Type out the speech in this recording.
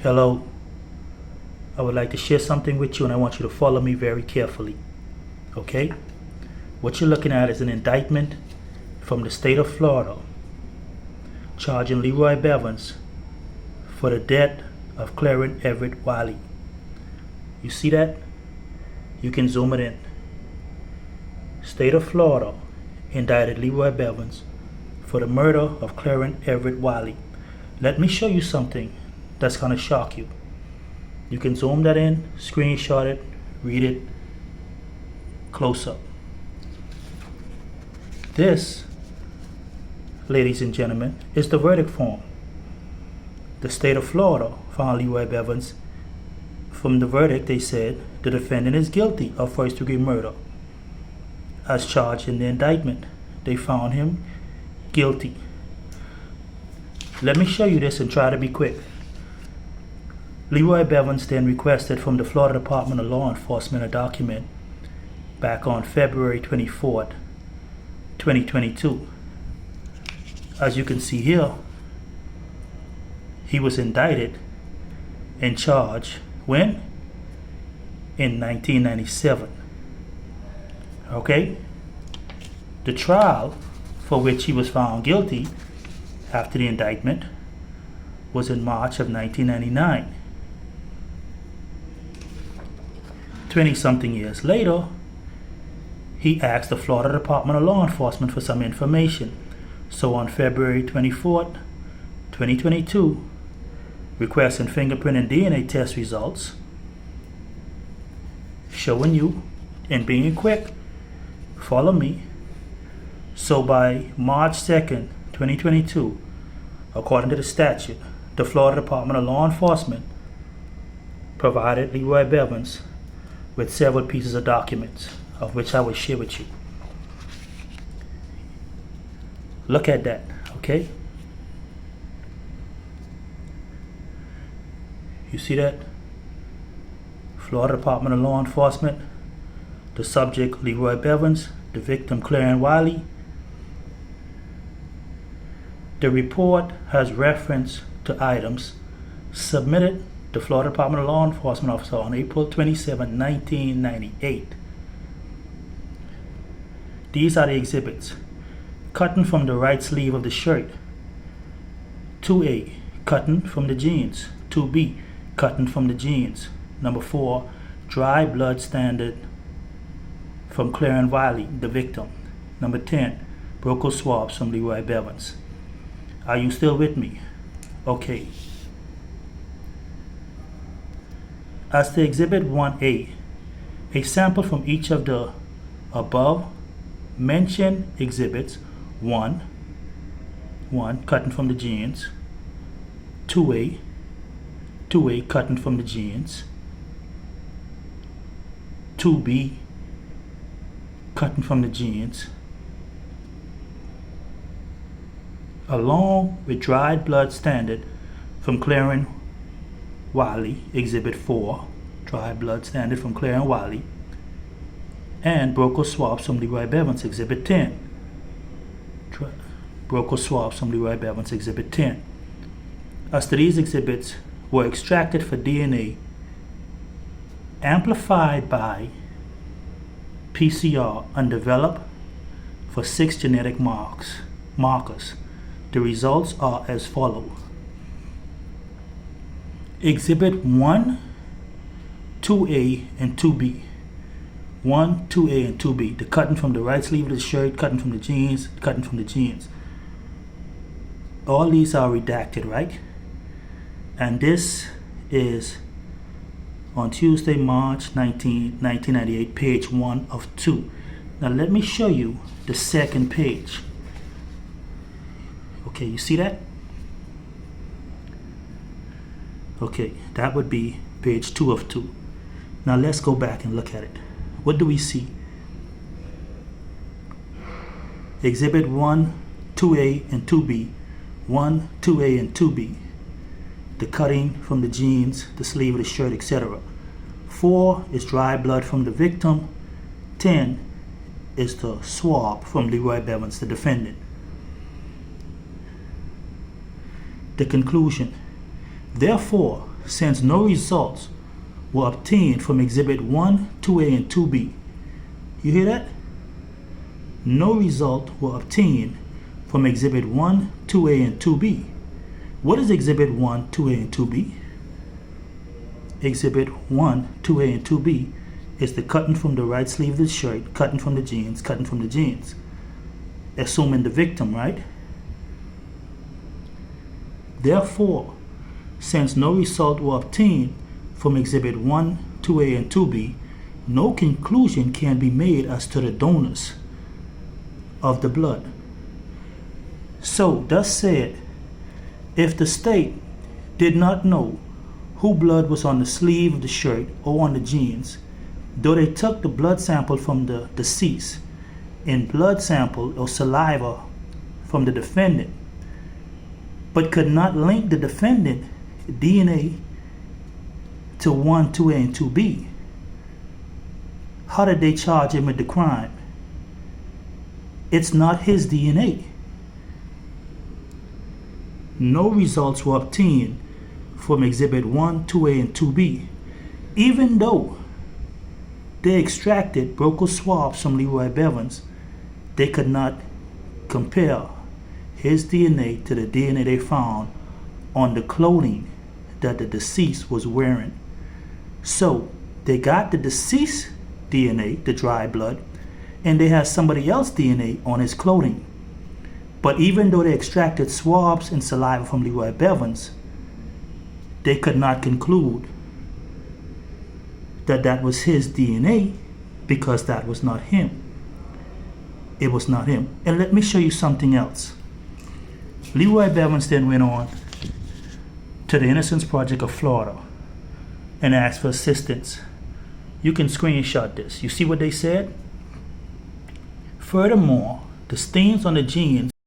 Hello, I would like to share something with you and I want you to follow me very carefully. Okay? What you're looking at is an indictment from the state of Florida charging Leroy Bevans for the death of Clarence Everett Wiley. You see that? You can zoom it in. State of Florida indicted Leroy Bevans for the murder of Clarence Everett Wiley. Let me show you something that's going to shock you. You can zoom that in, screenshot it, read it close up. This, ladies and gentlemen, is the verdict form. The state of Florida found Leroy Bevans. From the verdict, they said the defendant is guilty of first-degree murder. As charged in the indictment, they found him guilty. Let me show you this and try to be quick. Leroy Bevans then requested from the Florida Department of Law Enforcement a document back on February 24th, 2022. As you can see here, he was indicted and charged when? In 1997. Okay? The trial for which he was found guilty after the indictment was in March of 1999. 20-something years later, he asked the Florida Department of Law Enforcement for some information. So on February 24th, 2022, requesting fingerprint and DNA test results, showing you and being quick, follow me. So by March 2nd, 2022, according to the statute, the Florida Department of Law Enforcement provided Leroy Bevans with several pieces of documents, of which I will share with you. Look at that, okay? You see that? Florida Department of Law Enforcement, the subject Leroy Bevans, the victim Clarence Wiley. The report has reference to items submitted to Florida Department of Law Enforcement officer on April 27, 1998. These are the exhibits. Cutting from the right sleeve of the shirt. 2A, cutting from the jeans. 2B, cutting from the jeans. Number 4, dry blood standard from Clarence Wiley, the victim. Number 10, buccal swabs from Leroy Bevans. Are you still with me? Okay. As to Exhibit 1A, a sample from each of the above mentioned exhibits. 1, cutting from the jeans. 2A, cutting from the jeans. 2B, cutting from the jeans, along with dried blood standard from Clarence Wiley, Exhibit 4, dried blood standard from Clarence Wiley, and buccal swabs from Leroy Bevans, Exhibit 10. Buccal swabs from Leroy Bevans, Exhibit 10. As to these exhibits, were extracted for DNA, amplified by PCR, and developed for 6 genetic markers. The results are as follows. Exhibit 1, 2A, and 2B. 1, 2A, and 2B. The cutting from the right sleeve of the shirt, cutting from the jeans, cutting from the jeans. All these are redacted, right? And this is on Tuesday, March 19, 1998, page 1 of 2. Now let me show you the second page. Okay, you see that? Okay, that would be page 2 of 2. Now let's go back and look at it. What do we see? Exhibit 1, 2A, and 2B. 1, 2A, and 2B. The cutting from the jeans, the sleeve of the shirt, etc. 4 is dry blood from the victim. 10 is the swab from Leroy Bevans, the defendant. The conclusion. Therefore, since no results were obtained from Exhibit 1, 2A, and 2B. You hear that? No result were obtained from Exhibit 1, 2A, and 2B. What is Exhibit 1, 2A, and 2B? Exhibit 1, 2A, and 2B is the cutting from the right sleeve of the shirt, cutting from the jeans, cutting from the jeans. Assuming the victim, right? Therefore, since no result were obtained from Exhibit 1, 2A, and 2B, no conclusion can be made as to the donors of the blood. So, thus said, if the state did not know who blood was on the sleeve of the shirt or on the jeans, though they took the blood sample from the deceased and blood sample or saliva from the defendant, but could not link the defendant DNA to 1, 2A, and 2B, how did they charge him with the crime? It's not his DNA. No results were obtained from Exhibit 1, 2A, and 2B, even though they extracted buccal swabs from Leroy Bevans. They could not compare his DNA to the DNA they found on the clothing that the deceased was wearing. So they got the deceased DNA, the dry blood, and they had somebody else's DNA on his clothing. But even though they extracted swabs and saliva from Leroy Bevans, they could not conclude that that was his DNA because that was not him. It was not him. And let me show you something else. Leroy Bevans then went on to the Innocence Project of Florida and asked for assistance. You can screenshot this. You see what they said? Furthermore, the stains on the jeans